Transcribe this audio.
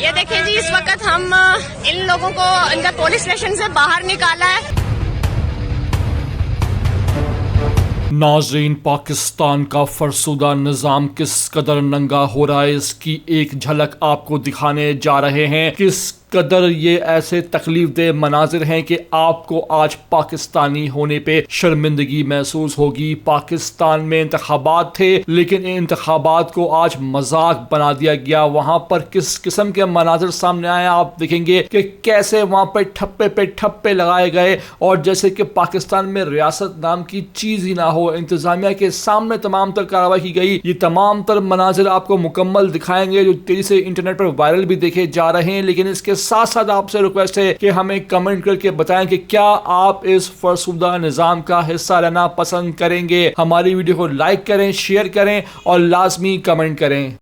ये देखिए जी, इस वक्त हम इन लोगों को इनका पुलिस स्टेशन से बाहर निकाला है। नाज़रीन, पाकिस्तान का फरसुदा निज़ाम किस कदर नंगा हो रहा है, इसकी एक झलक आपको दिखाने जा रहे हैं। किस कदर ये ऐसे तकलीफ दे मनाजिर हैं कि आपको आज पाकिस्तानी होने पे शर्मिंदगी महसूस होगी। पाकिस्तान में इंतखाबात थे, लेकिन इन इंतखाबात को आज मजाक बना दिया गया। वहां पर किस किस्म के मनाजिर सामने आए आप देखेंगे कि कैसे वहां पर ठप्पे पे ठप्पे लगाए गए, और जैसे कि पाकिस्तान में रियासत नाम की चीज ही ना हो। इंतजामिया के सामने तमाम तर कार्रवाई की गई। ये तमाम तर मनाजिर आपको मुकम्मल दिखाएंगे जो तेजी से इंटरनेट पर वायरल भी देखे जा रहे हैं। लेकिन इसके साथ साथ आपसे रिक्वेस्ट है कि हमें कमेंट करके बताएं कि क्या आप इस फरसुदा निजाम का हिस्सा रहना पसंद करेंगे। हमारी वीडियो को लाइक करें, शेयर करें और लाजमी कमेंट करें।